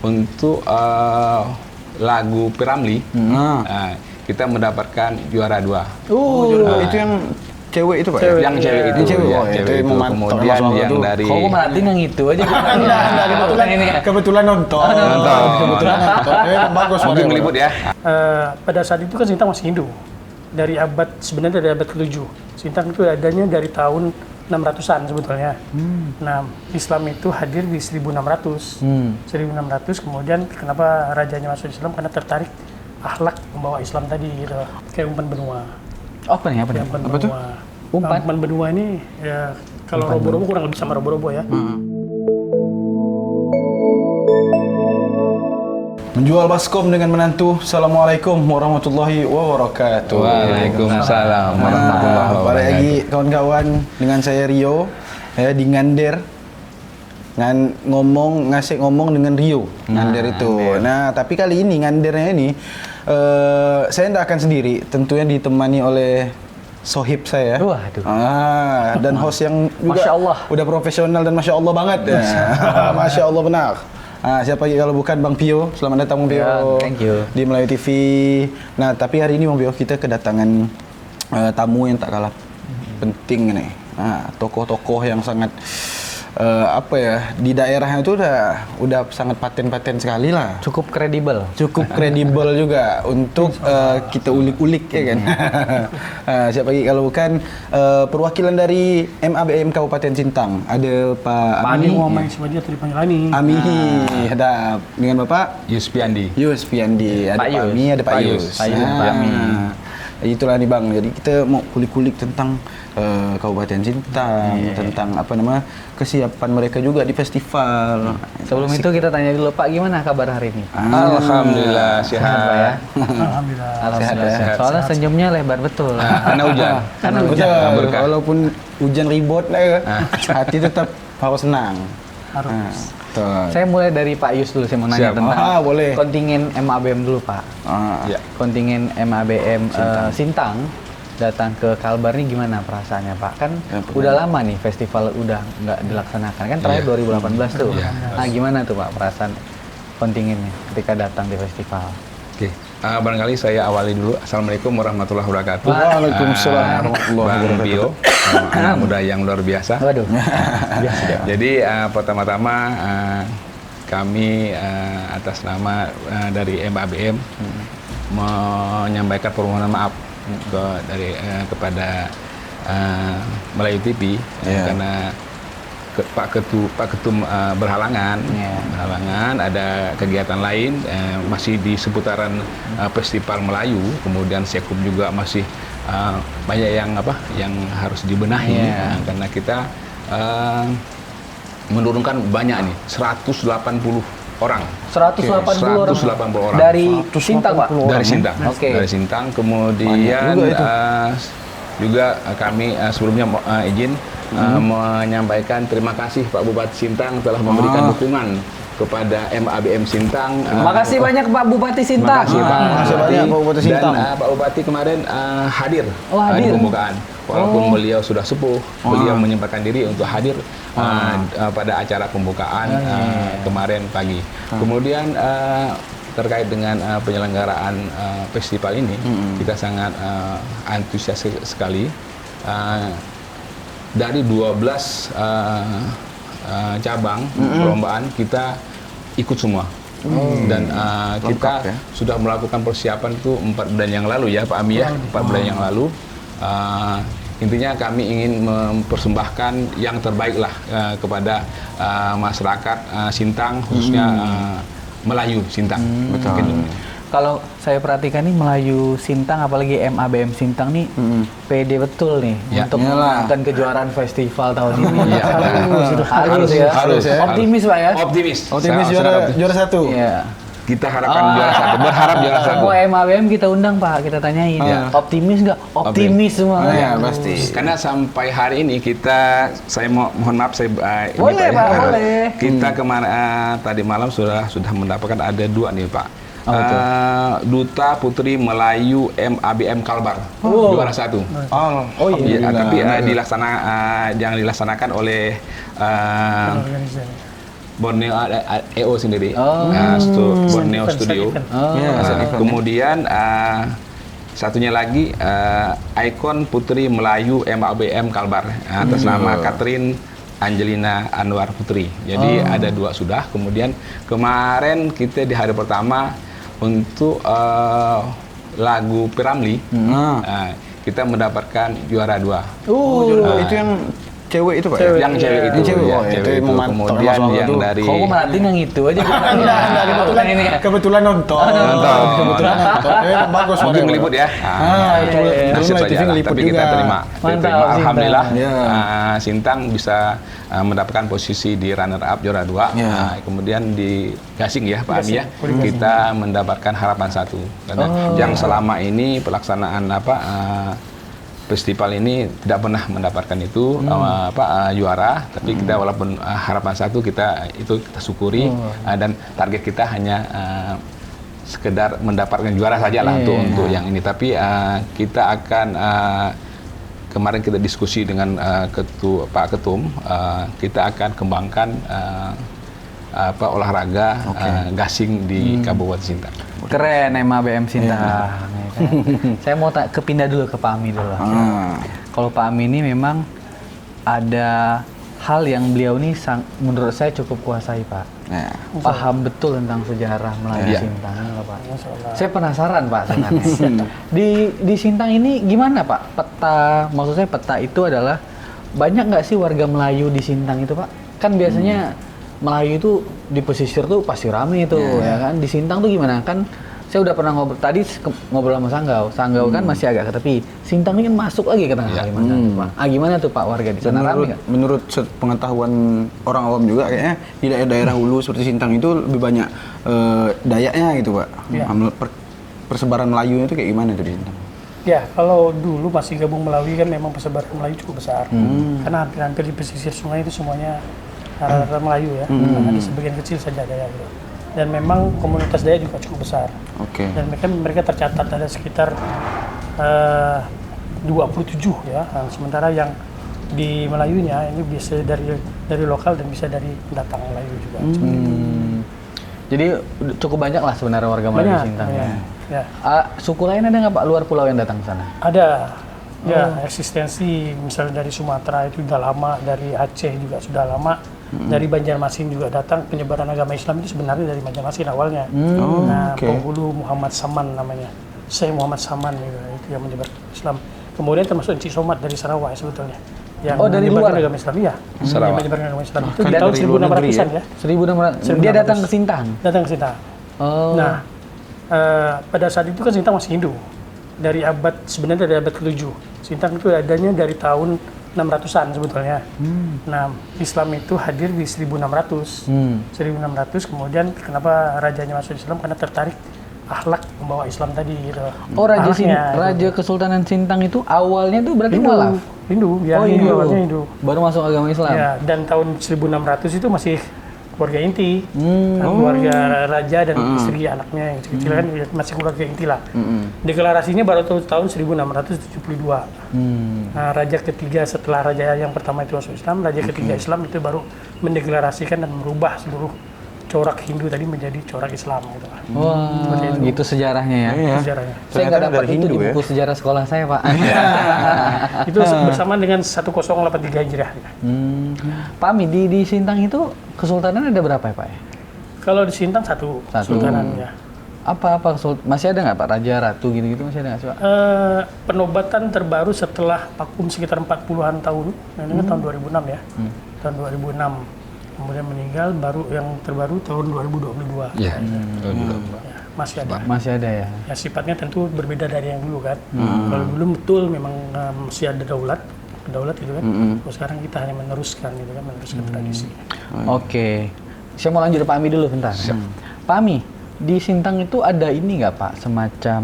untuk lagu Piramli, kita mendapatkan juara 2. Itu yang cewek itu Pak? Yang cewek itu. Cewek itu. Kemudian yang dari... Kok merhatiin yang itu aja? Kebetulan nonton. Kebetulan nonton. Bagus. Mungkin meliput ya. Pada saat itu kan Sintang masih Hindu. Sebenarnya dari abad ke-7. Sintang itu adanya dari tahun 600-an sebetulnya. Nah, Islam itu hadir di 1600. 1600 kemudian kenapa rajanya masuk Islam? Karena tertarik akhlak membawa Islam tadi gitu. Kayak umpan benua. Apa nih? Umpan benua. Umpan benua ini ya kalau robo-robo kurang lebih sama robo-robo ya. Menjual baskom dengan menantu. Assalamualaikum warahmatullahi wabarakatuh. Waalaikumsalam warahmatullahi wabarakatuh. Balik lagi kawan-kawan dengan saya Rio di Ngander. Ngasih ngomong dengan Rio. Ngander itu. Nah, tapi kali ini Ngandernya ini saya tidak akan sendiri, tentunya ditemani oleh sohib saya. Waduh. Dan host yang juga Masya Allah. udah profesional dan Masya Allah banget. Masya Allah benar. Siapa lagi kalau bukan Bang Pio. Selamat datang Bang Pio. Thank you. Di Melayu TV. Nah, tapi hari ini Bang Pio kita kedatangan tamu yang tak kalah penting nih. Tokoh-tokoh yang sangat di daerahnya itu udah sangat paten-paten sekali lah. Cukup kredibel juga untuk kita ulik-ulik ya kan. Siapa lagi kalau bukan perwakilan dari MABM Kabupaten Sintang. Ada Pak Ami Muhammad Ismadia atau dipanggil Ami. Ami. Ada dengan Bapak Yuspiandi. Ada Pak Ami, ada Pak Yus. Pak Ami. Itulah nih Bang. Jadi kita mau kulik-kulik tentang Kabupaten Sintang, tentang kesiapan mereka juga di festival. Sebelum itu kita tanya dulu Pak, gimana kabar hari ini? Alhamdulillah sehat Pak ya. Alhamdulillah. Sehat. Soalnya senyumnya lebar betul. Karena hujan. Karena hujan. Berkah. Walaupun hujan ribut hati tetap harus senang. Harus. Saya mulai dari Pak Yus dulu, saya mau nanya tentang boleh. kontingen MABM dulu Pak. Ya. Kontingen MABM Sintang datang ke Kalbar ini gimana perasaannya Pak? Kan udah lama nih festival udah nggak dilaksanakan, kan terakhir 2018 tuh. Nah gimana tuh Pak perasaan kontingennya ketika datang di festival? Oke, barangkali saya awali dulu. Assalamualaikum warahmatullahi wabarakatuh. Waalaikumsalam warahmatullahi Bang Bio, anak muda yang luar biasa. Waduh. Jadi pertama-tama kami atas nama dari MABM menyampaikan permohonan maaf kepada Melayu TV karena Pak Ketum berhalangan, ada kegiatan lain masih di seputaran Festival Melayu, kemudian Sekum juga masih banyak yang harus dibenahi karena kita menurunkan banyak nih 180 orang. 180 orang. Dari Sintang, Pak? Dari Sintang. Oke. Dari Sintang. Kemudian juga kami sebelumnya izin menyampaikan terima kasih Pak Bupati Sintang telah memberikan dukungan kepada MABM Sintang. Makasih banyak Pak Bupati Sintang. Makasih Pak. Makasih banyak Pak Bupati Sintang. Dan Pak Bupati kemarin hadir di pembukaan. Walaupun beliau sudah sepuh, beliau menyempatkan diri untuk hadir pada acara pembukaan kemarin pagi. Kemudian terkait dengan penyelenggaraan festival ini, kita sangat antusias sekali. Dari 12 cabang perlombaan kita ikut semua. Dan kita sudah melakukan persiapan itu 4 bulan yang lalu ya Pak Ami ya, 4 bulan yang lalu. Intinya kami ingin mempersembahkan yang terbaik lah kepada masyarakat Sintang, khususnya Melayu Sintang. Betul. Kalau saya perhatikan nih Melayu Sintang, apalagi MABM Sintang nih pede betul nih untuk menangkan kejuaraan festival tahun ini. Harus ya. Optimis Pak ya. Optimis juara satu. Iya. Kita harapkan juara satu, berharap juara satu. Semua MABM kita undang Pak, kita tanyain. Optimis nggak? Optimis semua. Ya pasti. Karena sampai hari ini saya mohon maaf saya boleh Pak, boleh. Kita kemarin tadi malam sudah mendapatkan ada 2 nih Pak. Duta Putri Melayu MABM Kalbar juara 1. Tapi yang dilaksanakan oleh Borneo EO sendiri, Borneo Studio. Kemudian satunya lagi ikon Putri Melayu MABM Kalbar atas nama Catherine Angelina Anwar Putri. Jadi ada 2 sudah. Kemudian kemarin kita di hari pertama untuk lagu Piramli kita mendapatkan juara 2. Itu yang cewek itu Pak? Yang cewek itu, cewek itu. Kemudian yang dari kok merhatiin yang itu aja. Kebetulan nonton. Bagus mungkin meliput ya. Nasib saja lah, tapi kita terima. Alhamdulillah Sintang bisa mendapatkan posisi di runner up juara 2. Kemudian di gasing ya Pak Ami ya, kita mendapatkan harapan 1. Karena yang selama ini pelaksanaan festival ini tidak pernah mendapatkan itu juara, tapi kita walaupun harapan 1 kita syukuri dan target kita hanya sekedar mendapatkan juara saja lah untuk yang ini. Tapi kita akan kemarin kita diskusi dengan Pak Ketum, kita akan kembangkan olahraga gasing di Kabupaten Sintang. Keren MABM Sintang. Saya mau kepindah dulu ke Pak Ami dulu. Kalau Pak Ami ini memang ada hal yang beliau ini menurut saya cukup kuasai Pak. Paham betul tentang sejarah Melayu Sintang, Pak. Saya penasaran Pak sebenarnya. Di Sintang ini gimana Pak? Peta, maksud saya peta itu adalah banyak nggak sih warga Melayu di Sintang itu Pak? Kan biasanya Melayu itu di pesisir tuh pasti rame itu ya kan. Di Sintang tuh gimana? Kan saya udah pernah ngobrol sama Sanggau kan masih agak ke tepi. Sintang ini kan masuk lagi ke tengah Kalimantan tuh, Pak. Gimana tuh Pak warga di sana rame nggak? Menurut pengetahuan orang awam juga kayaknya di daerah hulu seperti Sintang itu lebih banyak Dayaknya gitu Pak. Persebaran Melayunya itu kayak gimana tuh di Sintang? Ya, kalau dulu masih gabung Melawi kan memang persebaran Melayu cukup besar. Karena hampir-hampir di pesisir sungai itu semuanya rata-rata Melayu ya, di sebagian kecil saja Dayak gitu. Dan memang komunitas Dayak juga cukup besar. Dan mereka tercatat ada sekitar 27 ya. Sementara yang di Melayunya ini bisa dari lokal dan bisa dari pendatang Melayu juga. Jadi cukup banyak lah sebenarnya warga Melayu di Sintang ya. Suku lain ada nggak Pak luar pulau yang datang ke sana? Ada. Ya, eksistensi misalnya dari Sumatera itu sudah lama, dari Aceh juga sudah lama, dari Banjarmasin juga datang. Penyebaran agama Islam itu sebenarnya dari Banjarmasin awalnya. Penghulu Muhammad Saman namanya, Syekh Muhammad Saman itu yang menyebar Islam. Kemudian termasuk Encik Somat dari Sarawak sebetulnya. Yang dari luar agama Islam ya. Yang menyebarkan agama Islam itu di tahun 1600-an ya. 1600. Dia datang ke Sintang. Datang ke Sintang. Nah, pada saat itu kan Sintang masih Hindu. Sebenarnya dari abad ke-7. Sintang itu adanya dari tahun 600-an sebetulnya. Nah, Islam itu hadir di 1600. 1600 kemudian kenapa rajanya masuk Islam? Karena tertarik akhlak membawa Islam tadi gitu. Raja Kesultanan Sintang itu awalnya tuh berarti mualaf. Hindu, awalnya Hindu. Baru masuk agama Islam. Ya, dan tahun 1600 itu masih keluarga inti, keluarga raja dan istri anaknya yang kecil kan masih keluarga inti lah. Deklarasinya baru tahun 1672. Nah, raja ketiga setelah raja yang pertama itu masuk Islam, raja ketiga Islam itu baru mendeklarasikan dan merubah seluruh corak Hindu tadi menjadi corak Islam gitu. Wah, gitu sejarahnya ya. Sejarahnya. Saya nggak dapat itu di buku sejarah sekolah saya Pak. Itu bersamaan dengan 1083 Hijriah. Pak Ami, di Sintang itu kesultanan ada berapa ya Pak? Kalau di Sintang satu. Kesultanan ya. Apa masih ada nggak Pak Raja Ratu gitu-gitu masih ada nggak sih Pak? Penobatan terbaru setelah vakum sekitar 40-an tahun, ini tahun 2006 ya. Tahun 2006. Kemudian meninggal, baru yang terbaru tahun 2022. Iya, 2022. Ya, masih ada. Masih ada ya. Ya sifatnya tentu berbeda dari yang dulu kan. Kalau dulu betul memang masih ada daulat gitu kan. Kalau sekarang kita hanya meneruskan gitu kan, meneruskan tradisi. Oke. Saya mau lanjut Pak Ami dulu bentar. Pak Ami, di Sintang itu ada ini nggak Pak, semacam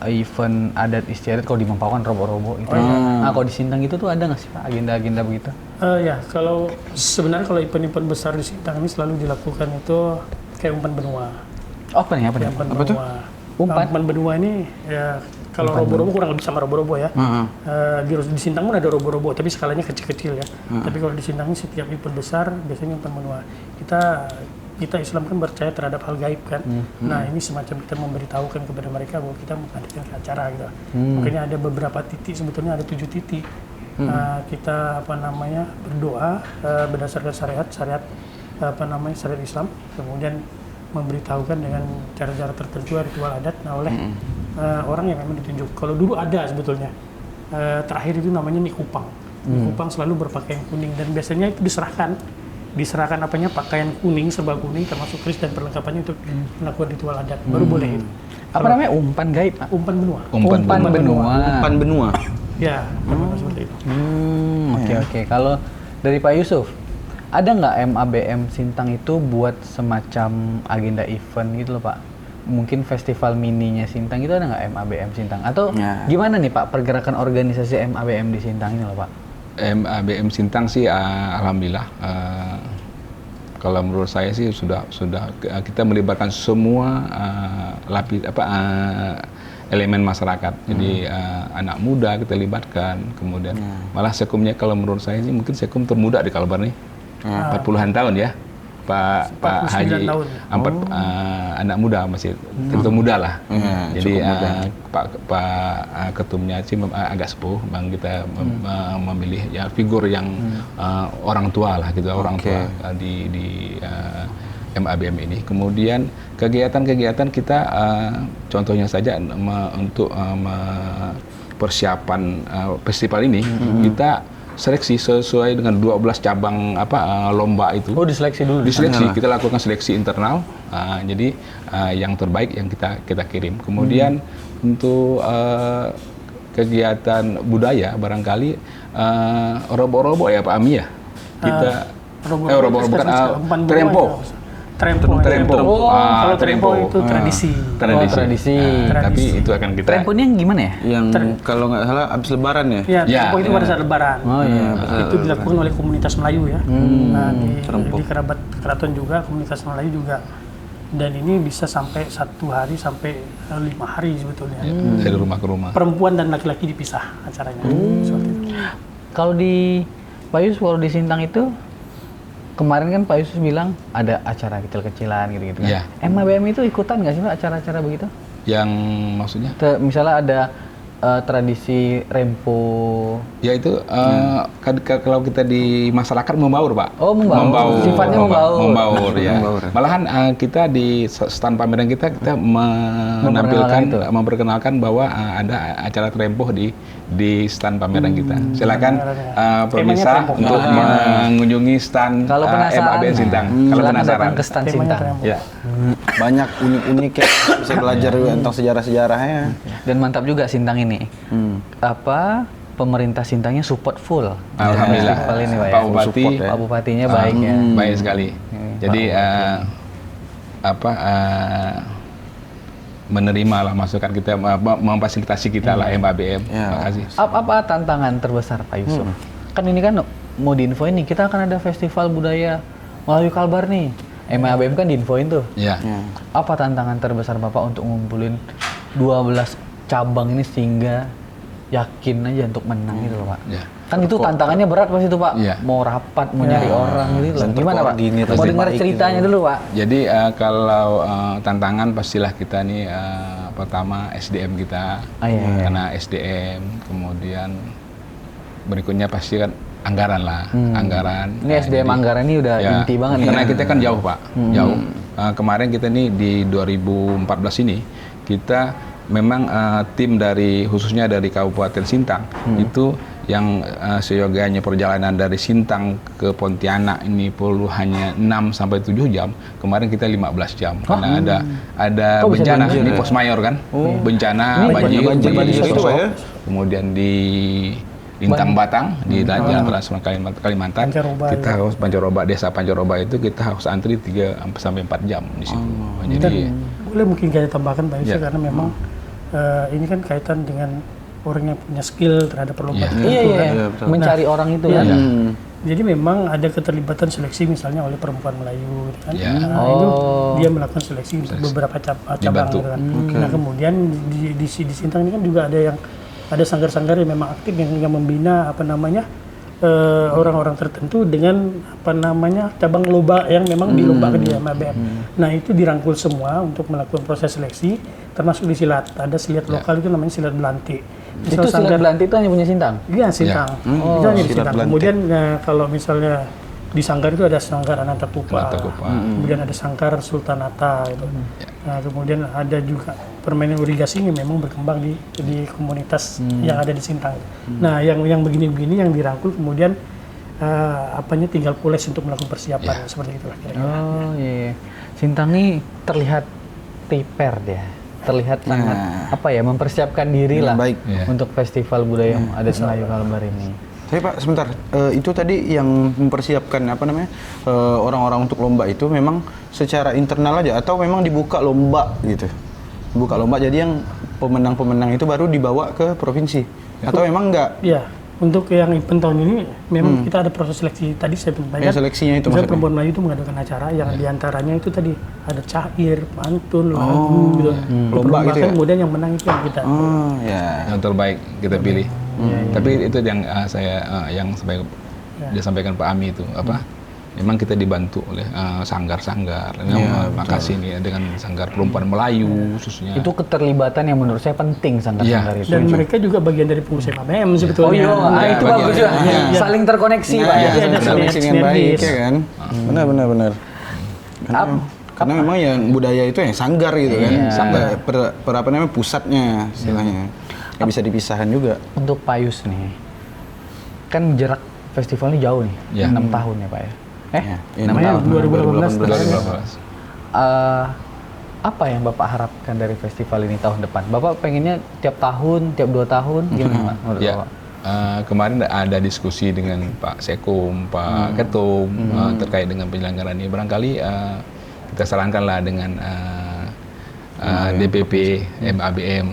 event adat istiadat kalau di Mempawah kan robo-robo gitu. Nah, kalau di Sintang itu tuh ada nggak sih Pak agenda-agenda begitu? Ya, kalau sebenarnya kalau event-event besar di Sintang ini selalu dilakukan itu kayak umpan benua. Apa nih? Umpan benua. Umpan benua ini ya kalau robo-robo kurang lebih sama robo-robo ya. Di Sintang pun ada robo-robo, tapi skalanya kecil-kecil ya. Tapi kalau di Sintang ini setiap event besar biasanya umpan benua. Kita Islam kan percaya terhadap hal gaib kan. Nah ini semacam kita memberitahukan kepada mereka bahwa kita mengadakan acara gitu. Makanya ada beberapa titik, sebetulnya ada 7 titik. Kita berdoa berdasarkan syariat syariat Islam, kemudian memberitahukan dengan cara-cara tertentu ritual adat oleh orang yang memang ditunjuk. Kalau dulu ada sebetulnya terakhir itu namanya nikupang. Nikupang selalu berpakaian kuning dan biasanya itu diserahkan pakaian kuning, serba kuning termasuk keris dan perlengkapannya untuk melakukan ritual adat. Baru boleh itu. Apa namanya umpan gaib, Pak? Umpan benua. Umpan benua. Ya, seperti itu. Oke. Kalau dari Pak Yusuf, ada nggak MABM Sintang itu buat semacam agenda event gitu loh Pak? Mungkin festival mininya Sintang itu ada nggak MABM Sintang? Atau gimana nih Pak pergerakan organisasi MABM di Sintang ini loh Pak? MABM Sintang sih alhamdulillah kalau menurut saya sih sudah kita melibatkan semua elemen masyarakat. Jadi anak muda kita libatkan, kemudian malah sekumnya kalau menurut saya ini mungkin sekum termuda di Kalbar nih. 40-an tahun ya. Pak Haji anak muda masih tentu muda lah. Jadi Pak ketumnya sih agak sepuh, Bang, kita memilih ya figur yang orang tua lah gitu, orang tua di MABM ini. Kemudian kegiatan-kegiatan kita contohnya saja untuk persiapan festival ini kita seleksi sesuai dengan 12 cabang lomba itu. Oh, diseleksi dulu. Diseleksi, kita lakukan seleksi internal. Jadi yang terbaik yang kita kirim. Kemudian untuk kegiatan budaya barangkali robo-robo ya Pak Ami ya. Kita robo-robo bukan Trempo. Kalau Trempo itu tradisi. Tradisi. Tapi itu akan kita. Tremponya yang gimana ya? Yang kalau nggak salah habis Lebaran ya? Ya, Trempo itu pada saat Lebaran. Itu dilakukan oleh komunitas Melayu ya. Di kerabat keraton juga, komunitas Melayu juga. Dan ini bisa sampai 1 hari sampai 5 hari sebetulnya. Dari rumah ke rumah. Perempuan dan laki-laki dipisah acaranya. Seperti itu. Kalau di Pak Yus, kalau di Sintang itu kemarin kan Pak Yusuf bilang ada acara kecil-kecilan gitu-gitu kan. MABM itu ikutan nggak sih Pak acara-acara begitu? Yang maksudnya? Misalnya ada tradisi rempo. Ya itu kalau kita di masyarakat membaur Pak. Oh membaur. Sifatnya membaur. Ya. Malahan kita di stand pameran kita memperkenalkan bahwa ada acara rempo di stand pameran kita. Silakan pemirsa untuk mengunjungi stand MABM Sintang. Kalau penasaran ke stand Sintang. Ya. Banyak unik-unik ya, bisa belajar tentang sejarah-sejarahnya. Dan mantap juga Sintang ini. Pemerintah Sintangnya support full. Alhamdulillah. Ini, Pak, Pak Bupatinya baik ya. Baik sekali. Jadi menerima lah masukan kita, memfasilitasi kita lah MABM. Terima kasih. Apa tantangan terbesar Pak Yusuf? Kan ini kan mau diinfoin nih, kita akan ada festival budaya Melayu Kalbar nih. MABM kan diinfoin tuh. Apa tantangan terbesar Bapak untuk ngumpulin 12 cabang ini sehingga yakin aja untuk menang gitu loh Pak? Kan itu tantangannya berat pasti itu Pak. Mau rapat, mau nyari orang gitu loh. Gimana Pak? Mau dengar ceritanya dulu Pak. Jadi kalau tantangan pastilah kita nih pertama SDM kita, karena SDM, kemudian berikutnya pasti kan anggaran lah, anggaran. Ini SDM anggaran ini udah inti banget. Karena kita kan jauh Pak, jauh. Kemarin kita nih di 2014 ini kita memang tim khususnya dari Kabupaten Sintang itu yang seyogianya perjalanan dari Sintang ke Pontianak ini perlu hanya 6 sampai 7 jam. Kemarin kita 15 jam. Karena ada bencana di Pos Mayor kan. Bencana banjir di Sosok. Kemudian di Lintang Batang di Jalan Transnasional Kalimantan. Kita harus Desa Pancaroba itu kita harus antri 3 sampai 4 jam di situ. Jadi boleh mungkin saya tambahkan Pak Yusuf karena memang ini kan kaitan dengan orang yang punya skill terhadap perlombaan Iya, tertentu kan. betul. Mencari orang itu Iya. kan. Jadi memang ada keterlibatan seleksi misalnya oleh perempuan Melayu gitu kan. Ya. Nah, itu dia melakukan seleksi untuk beberapa cabang Dibantu. gitu kan. Nah, kemudian di Sintang ini kan juga ada sanggar-sanggar yang memang aktif yang membina orang-orang tertentu dengan cabang lomba yang memang dilombakan di MABM. Nah, itu dirangkul semua untuk melakukan proses seleksi termasuk di silat. Ada silat lokal itu namanya silat Belanti. Itu silat Belanti itu hanya punya Sintang? Iya, Sintang. Itu hanya di Sintang. Kemudian kalau misalnya di Sanggar itu ada Sanggar Anantakupa, kemudian ada Sanggar Sultanata gitu. Nah, kemudian ada juga permainan irigasi yang memang berkembang di komunitas yang ada di Sintang. Nah, yang begini-begini yang dirangkul kemudian tinggal poles untuk melakukan persiapan seperti itulah kira-kira. Oh iya. Sintang ini terlihat prepare dia. Terlihat sangat mempersiapkan diri lah baik. untuk festival budaya adat Melayu Kalbar ini. Tapi Pak, sebentar. Itu tadi yang mempersiapkan orang-orang untuk lomba itu memang secara internal aja atau memang dibuka lomba gitu? Buka lomba jadi yang pemenang-pemenang itu baru dibawa ke provinsi atau memang enggak? Iya. Untuk yang event tahun ini memang kita ada proses seleksi tadi saya sampaikan. Seleksinya itu misalnya perempuan Melayu itu mengadakan acara yang diantaranya itu tadi ada cair, pantun, lagu gitu. Lomba gitu ya? Kemudian yang menang itu yang kita. Yang terbaik kita pilih. Tapi itu yang yang disampaikan Pak Ami itu memang kita dibantu oleh sanggar-sanggar. Makasih nih dengan sanggar perempuan Melayu khususnya. Itu keterlibatan yang menurut saya penting sanggar-sanggar itu. Dan mereka juga bagian dari pengurus MABM sebetulnya. Itu bagus ya. Saling terkoneksi Pak ya. Ada koneksi yang baik ya kan. Benar. Karena memang yang budaya itu yang sanggar gitu kan. Sanggar pusatnya istilahnya. Nggak bisa dipisahkan juga. Untuk Payus nih, kan jarak festival ini jauh nih, 6 tahun ya Pak ya? Namanya 2018. Apa yang Bapak harapkan dari festival ini tahun depan? Bapak pengennya tiap tahun, tiap 2 tahun, gimana Pak? Menurut Bapak? Kemarin ada diskusi dengan Pak Sekum, Pak Ketum terkait dengan penyelenggaraan ini. Barangkali kita sarankanlah dengan DPP MABM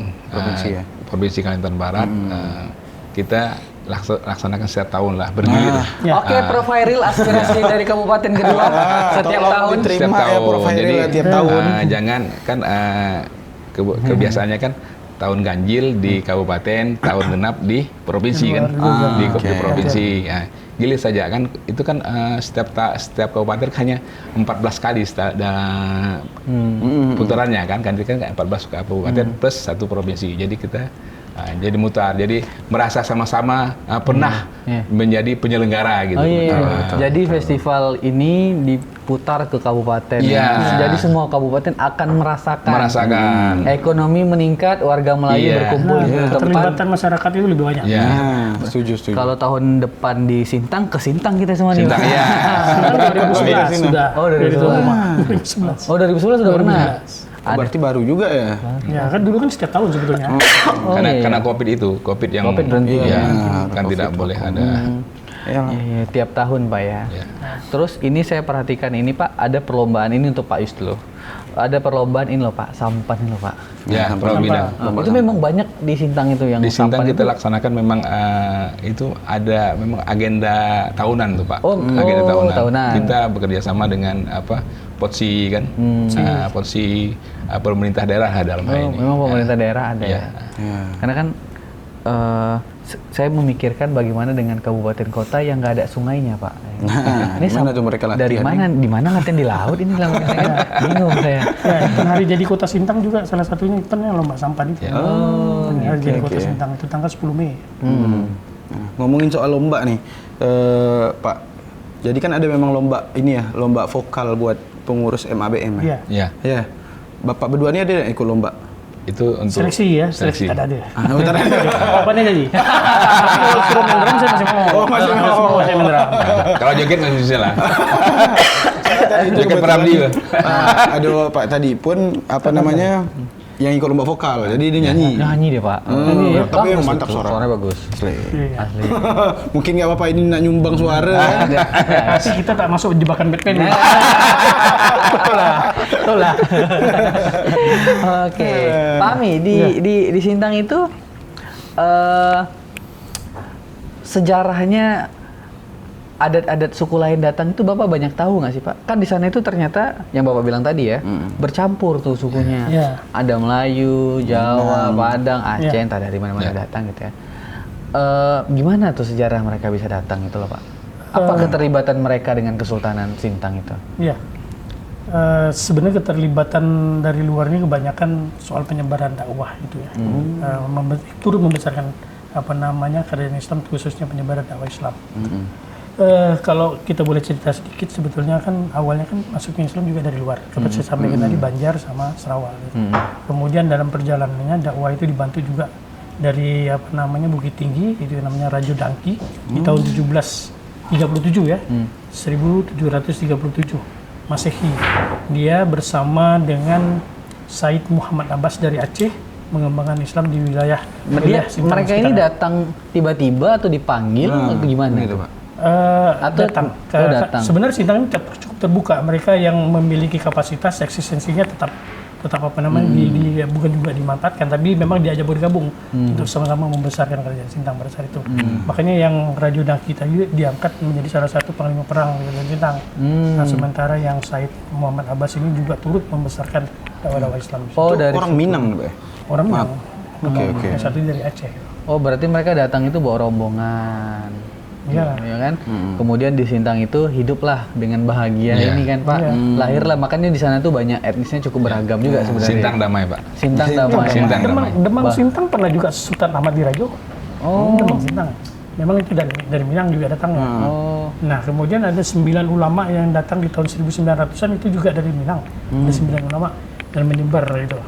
Provinsi Kalimantan Barat, kita laksanakan setiap tahun lah bergilir. Oke, Prof Hairil, aspirasi dari kabupaten kedua setiap tahun. Diterima ya Prof Hairil tiap tahun. Jangan kan kebiasaannya kan tahun ganjil di kabupaten, tahun genap di provinsi kan, di provinsi. Gilir saja kan, itu kan setiap kabupaten hanya 14 kali putarannya kan 14 kabupaten plus 1 provinsi. Jadi kita jadi mutar, jadi merasa sama-sama pernah menjadi penyelenggara gitu. Jadi festival ini diputar ke kabupaten. Jadi semua kabupaten akan merasakan. Ekonomi meningkat, warga Melayu berkumpul di tempat. Keterlibatan masyarakat itu lebih banyak. Setuju. Kalau tahun depan di Sintang, ke Sintang kita semua nih. Sintang, Sintang 2011 sudah. Oh, 2011. Oh, 2011 sudah pernah. Berarti baru juga ya? Ya kan dulu kan setiap tahun sebetulnya. Karena COVID yang berhenti kan tidak boleh ada. Tiap tahun Pak ya. Terus ini saya perhatikan ini Pak, ada perlombaan ini untuk Pak Yus dulu. Ada perlombaan ini loh Pak, sampan ini loh Pak. Perlombaan. Itu memang banyak di Sintang itu yang di Sintang kita itu. laksanakan memang itu ada memang agenda tahunan tuh Pak. Agenda tahunan. Kita bekerja sama dengan POTSI kan, POTSI pemerintah daerah dalam hal ini. Memang pemerintah daerah ada ya. Karena kan saya memikirkan bagaimana dengan kabupaten kota yang nggak ada sungainya Pak. Ini mana tuh mereka latihan? Dari mana? Di mana latihan di laut ini lah saya bingung saya. Event hari jadi kota Sintang juga salah satunya eventnya lomba sampan itu. Hari jadi kota Sintang itu tanggal 10 Mei. Ngomongin soal lomba nih, Pak. Jadi kan ada memang lomba ini ya, lomba vokal buat pengurus MABM ya. Iya. Bapak berdua ini ada ikut lomba? Itu untuk seleksi ya, seleksi ada. Apanya jadi? Kalau suruh main drum saya masih mau. Masih main drum. Kalau joget masih bisa lah. Joget Peramdi. Aduh Pak tadi pun yang ikut lomba vokal, jadi dia nyanyi. Nyanyi dia Pak. Tapi yang mantap suaranya bagus. Asli. Mungkin nggak apa-apa ini nak nyumbang suara. Sih kita tak masuk jebakan Batman. Betul lah. Oke. Pak Ami di Sintang itu sejarahnya adat-adat suku lain datang itu Bapak banyak tahu nggak sih Pak? Kan di sana itu ternyata yang Bapak bilang tadi ya, bercampur tuh sukunya. Ada Melayu, Jawa, Padang, Aceh, entah dari mana-mana datang gitu ya. Gimana tuh sejarah mereka bisa datang itu loh Pak? Apa keterlibatan mereka dengan Kesultanan Sintang itu? Iya. Sebenarnya keterlibatan dari luar ini kebanyakan soal penyebaran dakwah itu ya. Turut membesarkan kerajaan Islam, khususnya penyebaran dakwah Islam. Kalau kita boleh cerita sedikit, sebetulnya kan awalnya kan masuknya Islam juga dari luar. Seperti saya sampaikan tadi, Banjar sama Sarawak. Gitu. Kemudian dalam perjalanannya dakwah itu dibantu juga dari Bukit Tinggi, itu namanya Rajo Dangki di tahun 1737 ya, 1737 Masehi. Dia bersama dengan Said Muhammad Abbas dari Aceh mengembangkan Islam di wilayah mereka ini datang tiba-tiba atau dipanggil atau gimana itu Pak? Atau datang. Sebenarnya Sintang ini cukup terbuka. Mereka yang memiliki kapasitas eksistensinya tetap bukan juga dimanfaatkan, tapi memang diajak bergabung untuk sama-sama membesarkan kerajaan Sintang pada saat itu. Makanya yang Rajo Dangki tadi diangkat menjadi salah satu panglima perang kerajaan Sintang. Nah, sementara yang Said Muhammad Abbas ini juga turut membesarkan dakwah Islam. Dari orang Minang, Pak. Orang Minang. Oke. Yang satu dari Aceh. Oh, berarti mereka datang itu bawa rombongan. Iya kan? Kemudian di Sintang itu hiduplah dengan bahagia ini kan Pak. Lahirlah, makanya di sana tuh banyak etnisnya cukup beragam juga sebenarnya. Sintang damai Pak. Sintang damai. Demang Sintang pernah juga Sultan Ahmad Dirajo. Demang Sintang. Memang itu dari Minang juga datangnya. Nah, kemudian ada 9 ulama yang datang di tahun 1900-an itu juga dari Minang. Ada 9 ulama dan menyebar itu.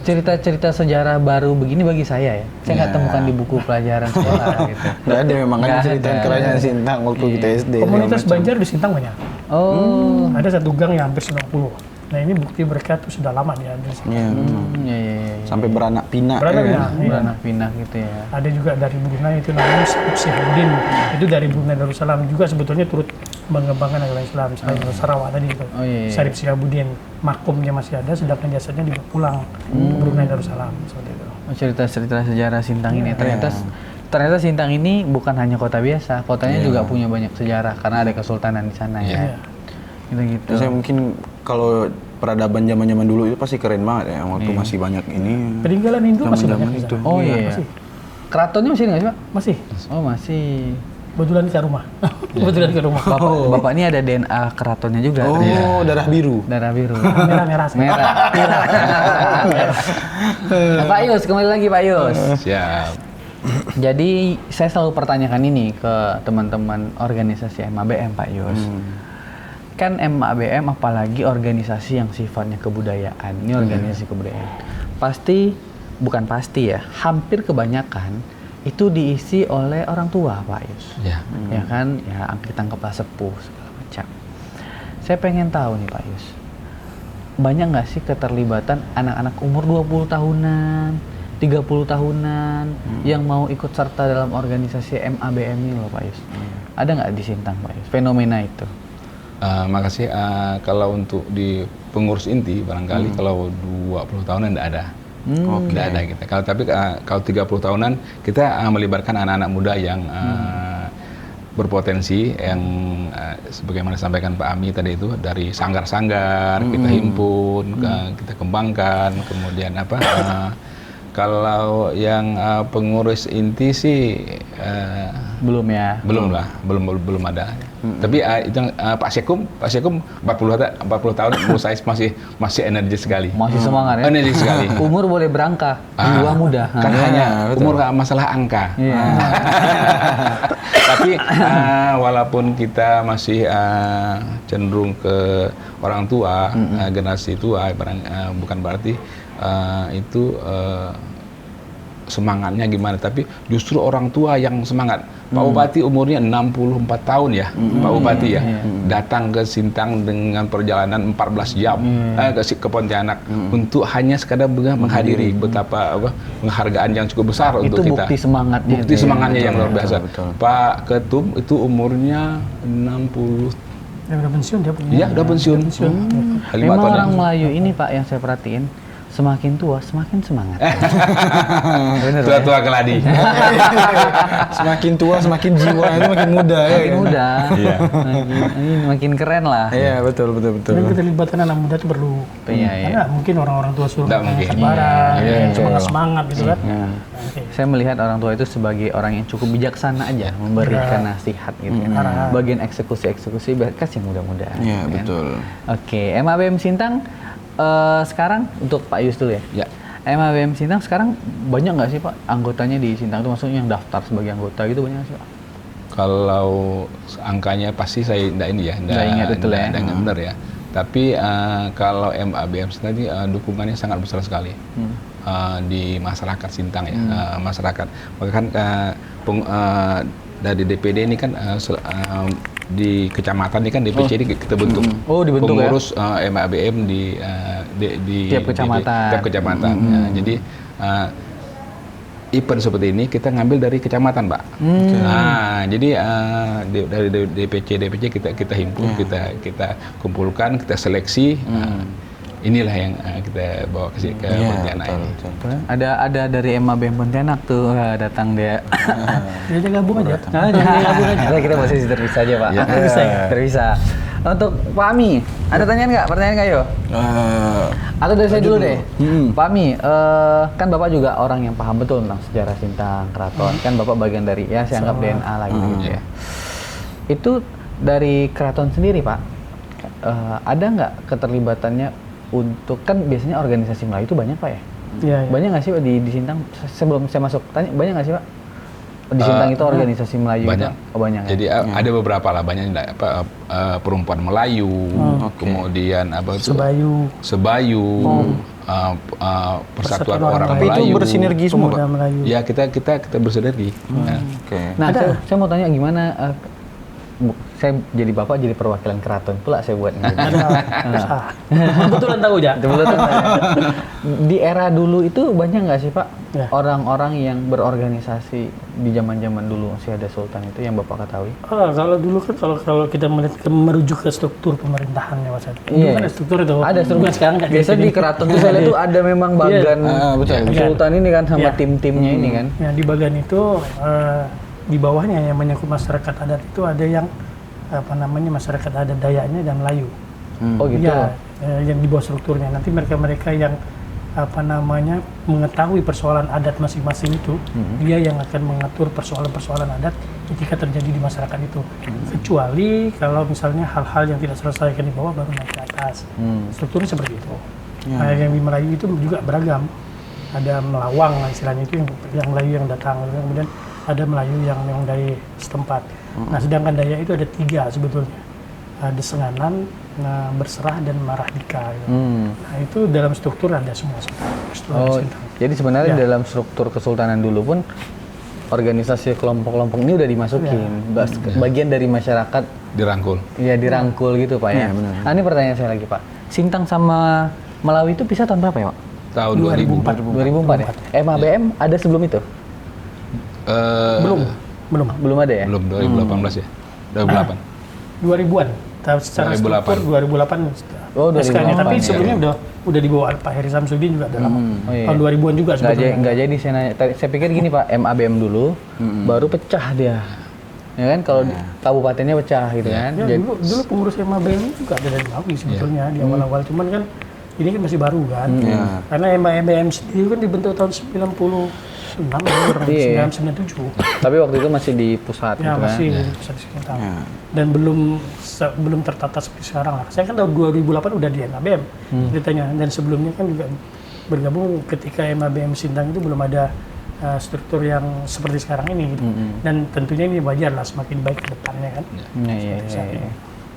Cerita-cerita sejarah baru begini bagi saya ya. Saya nggak temukan di buku pelajaran sekolah gitu. Nggak ada memang kan cerita kerajaan Sintang waktu kita SD. Komunitas Banjar di Sintang banyak. Ada satu gang yang hampir 90. Nah, ini bukti mereka tuh sudah lama di Sintang. Sampai beranak pinak. Beranak pinak gitu ya. Ada juga dari Brunei itu namanya Syihabuddin. Itu dari Brunei Darussalam juga sebetulnya turut mengembangkan agama Islam. Selain Sarawak tadi itu. Syarif Syihabuddin. Makumnya masih ada, sedangkan jasadnya dibawa pulang ke Brunei Darussalam seperti itu. Cerita-cerita sejarah Sintang ini ternyata Sintang ini bukan hanya kota biasa, kotanya juga punya banyak sejarah karena ada kesultanan di sana ya. Gitu. Saya mungkin kalau peradaban zaman-zaman dulu itu pasti keren banget ya, waktu masih banyak ini. Peninggalan Hindu masih banyak itu. Masih. Keratonnya masih nggak sih Pak? Masih. Oh masih. Kebetulan ke rumah. Bapak ini ada DNA keratonnya juga. Darah biru. Darah biru. Merah. Pak Yus, kembali lagi Pak Yus. Siap. Jadi saya selalu pertanyakan ini ke teman-teman organisasi MABM Pak Yus. Kan MABM apalagi organisasi yang sifatnya kebudayaan. Ini organisasi kebudayaan. Hampir kebanyakan itu diisi oleh orang tua Pak Yus. Ya kan, ya kita anggaplah sepuh segala macam. Saya pengen tahu nih Pak Yus, banyak nggak sih keterlibatan anak-anak umur 20 tahunan, 30 tahunan yang mau ikut serta dalam organisasi MABM ini loh Pak Yus? Ada nggak di Sintang Pak Yus fenomena itu? Makasih. Kalau untuk di pengurus inti barangkali kalau 20 tahunan tidak ada. Tidak ada kita. Kalau 30 tahunan kita melibatkan anak-anak muda yang berpotensi yang sebagaimana disampaikan Pak Ami tadi itu, dari sanggar-sanggar kita himpun, kita kembangkan, kemudian kalau yang pengurus inti sih belum belum ada. Tapi itu Pak Sekum 40 tahun menurut saya masih energi sekali. Masih semangat ya. Energi sekali. Umur boleh berangkat, jiwa muda. Kan hanya umur nggak masalah angka. Tapi walaupun kita masih cenderung ke orang tua, generasi tua, bukan berarti itu semangatnya gimana, tapi justru orang tua yang semangat. Pak Bupati umurnya 64 tahun ya, Pak Bupati ya, datang ke Sintang dengan perjalanan 14 jam ke Pontianak untuk hanya sekadar menghadiri betapa penghargaan yang cukup besar itu untuk kita. Bukti semangatnya. Bukti semangatnya yang luar biasa. Betul. Pak Ketum itu umurnya 60. Udah pensiun dia punya. Iya, udah pensiun. Memang orang Melayu ini Pak yang saya perhatiin semakin tua semakin semangat. Bener, Tua-tua keladi. Semakin tua semakin jiwa itu makin muda ya. Makin muda. Iya. Makin keren lah. Iya, betul. Dan keterlibatan anak muda itu perlu. Iya. Karena mungkin orang-orang tua suruh Nggak mungkin. sabaran, Iya, semangat gitu kan. Oke. Saya melihat orang tua itu sebagai orang yang cukup bijaksana aja memberikan nasihat gitu kan. Bagian eksekusi kasih yang muda-muda. Iya, kan? betul. Oke, MABM Sintang sekarang untuk Pak Yus dulu ya. Ya. MABM Sintang sekarang banyak nggak sih Pak anggotanya di Sintang itu, maksudnya yang daftar sebagai anggota gitu banyak nggak sih Pak? Kalau angkanya pasti saya nggak ini ya, Nggak ingat betul ya. nggak ingat benar ya. Tapi kalau MABM tadi dukungannya sangat besar sekali di masyarakat Sintang ya, masyarakat. Bahkan dari DPD ini kan di kecamatan ini kan DPC ini kita bentuk. Oh, dibentuk pengurus MABM di tiap kecamatan. Tiap kecamatan. Nah, jadi event seperti ini kita ngambil dari kecamatan, Pak. Nah, jadi dari DPC kita himpun, kita kumpulkan, kita seleksi. Inilah yang kita bawa ke Pontianak ini. Ada dari MABM Pontianak tuh datang dia. Dia gabung aja. Nah, kita masih terpisah aja Pak. Ya. Terpisah. Untuk Pak Ami, ada pertanyaan nggak yo? Atau dari saya dulu deh. Pak Ami, kan Bapak juga orang yang paham betul tentang sejarah Sintang, keraton. Kan Bapak bagian dari, ya saya anggap DNA lah gitu ya. Itu dari keraton sendiri Pak, ada nggak keterlibatannya untuk, kan biasanya organisasi Melayu itu banyak Pak ya? Iya. Banyak nggak sih Pak di Sintang? Sebelum saya masuk tanya, banyak nggak sih Pak? Di Sintang itu organisasi Melayu banyak. Gitu? Oh, banyak. Jadi ada beberapa lah, banyak perempuan Melayu, kemudian apa itu? Sebayu, Persatuan Orang Tapi Melayu. itu bersinergi semua, Pak? Melayu. Ya, kita bersinergi. Ya. Nah, saya mau tanya gimana? Saya jadi bapak jadi perwakilan keraton pula saya buat gitu. Kebetulan tahu ya. Di era dulu itu banyak nggak sih Pak Ya. orang-orang yang berorganisasi di zaman-zaman dulu masih ada sultan itu yang Bapak ketahui? Kalau dulu kan kalau kita merujuk ke struktur pemerintahannya Mas Adi. Dulu kan ada struktur itu. Ada struktur. Bukan sekarang kan. Biasa di keraton itu saya lihat tuh ada memang bagan sultan ini kan sama tim-timnya ini kan. Ya, di bagian itu di bawahnya yang menyangkut masyarakat adat itu ada yang masyarakat adat Dayaknya dan Melayu. Oh gitu. Ya, yang di bawah strukturnya. Nanti mereka yang mengetahui persoalan adat masing-masing itu, dia yang akan mengatur persoalan-persoalan adat ketika terjadi di masyarakat itu. Kecuali kalau misalnya hal-hal yang tidak selesaikan di bawah baru naik ke atas. Strukturnya seperti itu. Nah, yang di Melayu itu juga beragam. Ada melawang istilahnya itu yang Melayu yang datang, kemudian ada Melayu yang dari setempat. Nah, sedangkan Dayak itu ada 3 sebetulnya. Ada Senganan, Berserah, dan Marahbika. Gitu. Nah, itu dalam struktur ada semua. Jadi sebenarnya dalam struktur kesultanan dulu pun organisasi kelompok-kelompok ini udah dimasukin. Bagian dari masyarakat Dirangkul. Iya, dirangkul gitu Pak ya. Nah, ini pertanyaan saya lagi Pak. Sintang sama Melawi itu pisah tahun berapa ya Pak? Tahun 2004. 2004 ya? MABM ada sebelum itu? Belum ada ya? Belum, 2018 ya. 2008. 2000-an. Secara 2008. struktur 2008. Oh, 2008. Tapi sebelumnya udah dibawa Pak Heri Samsudin juga udah lama. Tahun 2000-an juga sebetulnya. Nggak jadi saya nanya. Saya pikir gini Pak, MABM dulu, baru pecah dia. Ya kan, kalau kabupatennya pecah gitu kan. Ya, dulu pengurus MABM juga ada dari Melawi sebetulnya di awal-awal. Cuman kan ini kan masih baru kan. Karena MABM sendiri kan dibentuk tahun 96 atau 97. Tapi waktu itu masih di pusat Ya, gitu masih kan. di pusat Sintang. Dan belum tertata seperti sekarang lah. Saya kan tahun 2008 udah di MABM ceritanya. Dan sebelumnya kan juga bergabung ketika MABM Sintang itu belum ada struktur yang seperti sekarang ini gitu. Dan tentunya ini wajar lah, semakin baik ke depannya kan. Iya.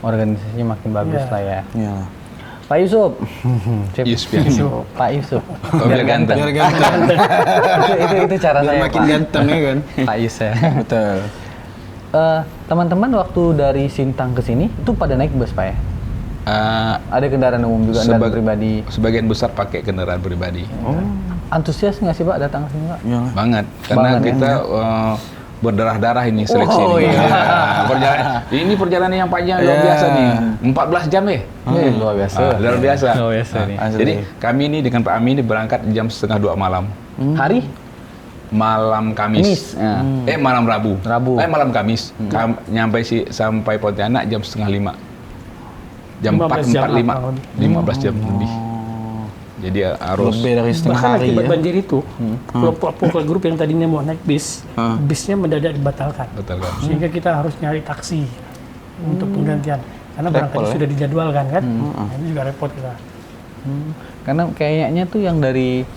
Organisasinya makin bagus lah ya. Iya. Pak Yusuf. Pak Yusuf. Biar ganteng. itu cara Biar saya makin Pak. ganteng ya kan. Pak Yus ya. Betul. Teman-teman waktu dari Sintang ke sini itu pada naik bus Pak ya? Ada kendaraan umum juga, kendaraan pribadi. Sebagian besar pakai kendaraan pribadi. Antusias nggak sih Pak datang ke sini Pak? Iya. Banget, karena Banget, kita berdarah-darah ini seleksi Oh, ini. iya. Ini perjalanan yang panjang luar biasa nih. 14 jam Luar biasa. luar biasa. Luar biasa nih. Jadi kami ini dengan Pak Ami ini berangkat jam 1:30 malam. Hari? Malam Kamis. Malam Rabu. Malam Kamis. Nyampe sampai Pontianak jam 4:30. Jam 4:45. 15 jam lebih. Jadi harus Lebih dari setengah Bahkan hari akibat ya. banjir itu, kelompok vokal grup yang tadinya mau naik bis, bisnya mendadak dibatalkan. betul kan. Sehingga kita harus nyari taksi untuk penggantian. Karena barangkali ya? sudah dijadwalkan kan. Nah, ini juga repot kita. Karena kayaknya tuh yang dari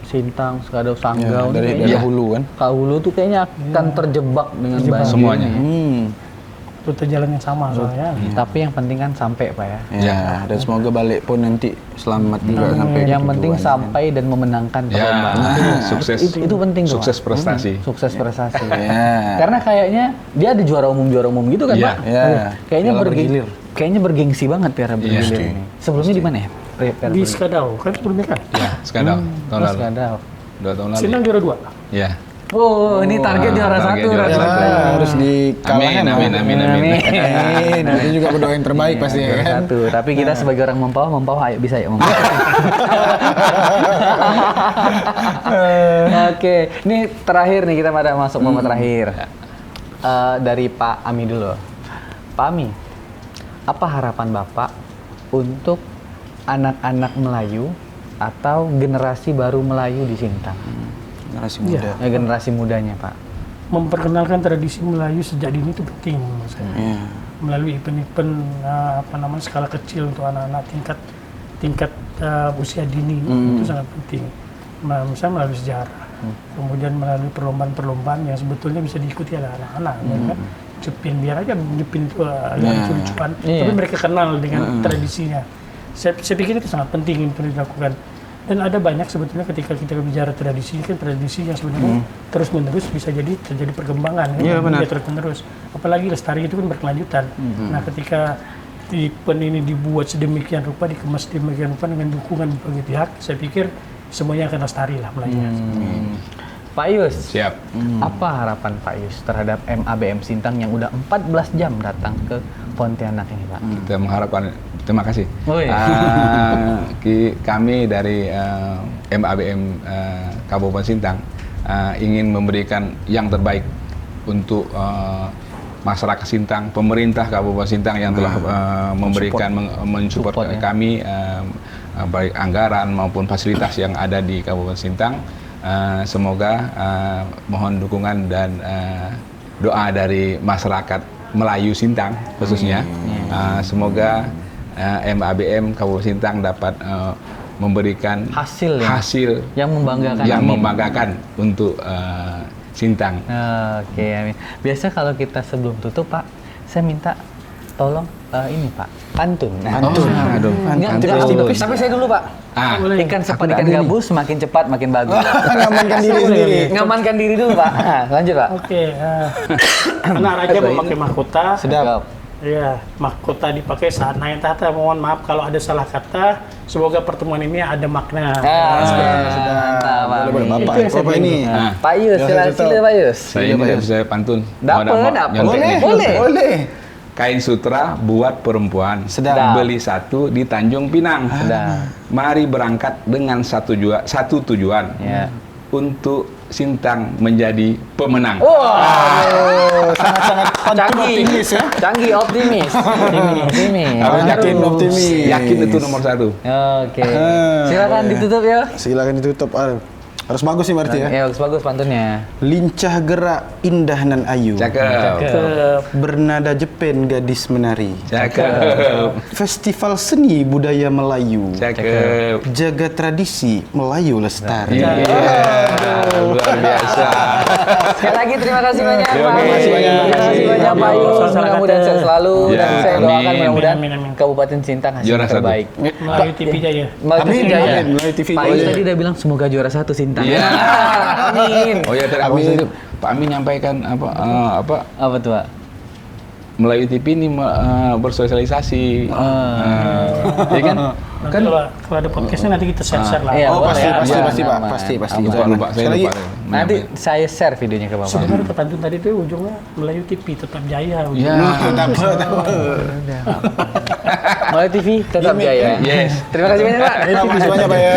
Sintang, Sekadau, Sanggau, dari kayaknya hulu kan. Ke hulu tuh kayaknya akan terjebak dengan banjir Semuanya. ini. Rute jalan yang sama soalnya. Tapi yang penting kan sampai Pak ya. Ya, dan semoga balik pun nanti selamat juga sampai Yang penting tujuan. sampai dan memenangkan Ya, perlombaan. sukses. Itu penting tuh, Sukses Pak. prestasi. Sukses prestasi. Ya. Karena kayaknya dia ada juara umum gitu kan Iya. Pak? Ya. Kayaknya Piala bergilir. kayaknya bergengsi banget Piala bergilir ini. Sebelumnya di mana ya? Piala Di bergilir. Skadau, kan sebelumnya kan. Ya, Skadau tahun lalu. Skadau. 2 tahun lalu. Sintang juara 2. Ya. Oh, ini target juara target 1 juara Rasa. satu. Harus dikalahkan. Amin. Itu juga berdoa yang terbaik pasti ya kan. Satu. Tapi kita sebagai orang Mempawah ayo bisa ya Mempawah. Oke, ini terakhir nih kita pada masuk momen terakhir. Dari Pak Ami dulu. Pak Ami, apa harapan Bapak untuk anak-anak Melayu atau generasi baru Melayu di Sintang? Generasi muda. Generasi mudanya Pak. Memperkenalkan tradisi Melayu sejak dini itu penting menurut saya. Iya. Melalui event-event skala kecil untuk anak-anak tingkat usia dini itu sangat penting. Misalnya melalui sejarah, kemudian melalui perlombaan-perlombaan yang sebetulnya bisa diikuti oleh anak-anak, ya kan? Jepin biar aja Jepin itu lucu-lucuan, tapi mereka kenal dengan tradisinya. Saya pikir itu sangat penting untuk dilakukan. Dan ada banyak sebetulnya ketika kita bicara tradisi kan tradisi yang sebenarnya terus menerus bisa jadi terjadi perkembangan kan terus menerus. Apalagi lestari itu kan berkelanjutan. Nah ketika event ini dibuat sedemikian rupa, dikemas sedemikian rupa dengan dukungan berbagai pihak, saya pikir semuanya akan lestari lah Melayu. Pak Yus, Siap. apa harapan Pak Yus terhadap MABM Sintang yang udah 14 jam datang ke Pontianak ini Pak? Kita mengharapkan, terima kasih. Oh, iya. Kami dari MABM Kabupaten Sintang ingin memberikan yang terbaik untuk masyarakat Sintang, pemerintah Kabupaten Sintang yang telah mensupport kami baik anggaran maupun fasilitas yang ada di Kabupaten Sintang. Semoga mohon dukungan dan doa dari masyarakat Melayu Sintang khususnya. Semoga MABM Kabupaten Sintang dapat memberikan hasil yang membanggakan untuk Sintang. Oke, amin. Biasa kalau kita sebelum tutup Pak, saya minta tolong ini Pak, pantun. Aduh. Tapi saya dulu Pak. Ikan cepat ikan gabus semakin cepat makin bagus. Ngamankan diri sendiri. Ngamankan diri dulu Pak. Lanjut Pak. Oke, anak raja memakai mahkota. Sedap. Ya, mahkota dipakai saat naik tahta. Mohon maaf kalau ada salah kata. Semoga pertemuan ini ada makna. Boleh Bapak. Itu yang saya Bapak ini. Pak Yus, silakan Pak Yus. Saya ini tidak bisa pantun. Dapat. Boleh. Kain sutra buat perempuan. Sedap. Beli satu di Tanjung Pinang. Mari berangkat dengan satu tujuan. Ya. Untuk Sintang menjadi pemenang. Sangat-sangat optimis ya. Canggih, optimis. Yakin optimis. Yakin itu nomor 1. Oke. Silakan ditutup ya. Silakan ditutup. Harus bagus sih berarti ya. Ya, bagus pantunnya. Lincah gerak, indah nan ayu. Cakep. Bernada Jepen gadis menari. Cakep. Festival seni budaya Melayu. Cakep. Jaga tradisi Melayu lestari. Luar biasa. Sekali lagi terima kasih banyak Pak. Terima kasih banyak. Terima kasih banyak Pak Yus. Mudah-mudahan sehat selalu Ya, dan saya doakan amin. mudah-mudahan Amin. Kabupaten Sintang hasil Juara satu. terbaik. Melalui TV Jaya. Amin. Melalui TV Pak Yus tadi udah bilang semoga juara 1 Sintang. Iya. Amin. Oh ya, tadi Pak Amin nyampaikan apa Apa tuh Pak? Melayu TV ini bersosialisasi. Ya kan? Nanti kalau ada podcastnya nanti kita share-share lah. Iya, Oh, boleh. pasti Pak, Aman. pasti. Lupa, saya Sekali lupa. lagi. Nanti saya share videonya ke Bapak. Sebenarnya pantun tadi itu ujungnya Melayu TV tetap jaya. Ya. Tak apa. Melayu TV tetap jaya. Yes. Terima kasih banyak Pak. Terima kasih banyak Pak ya.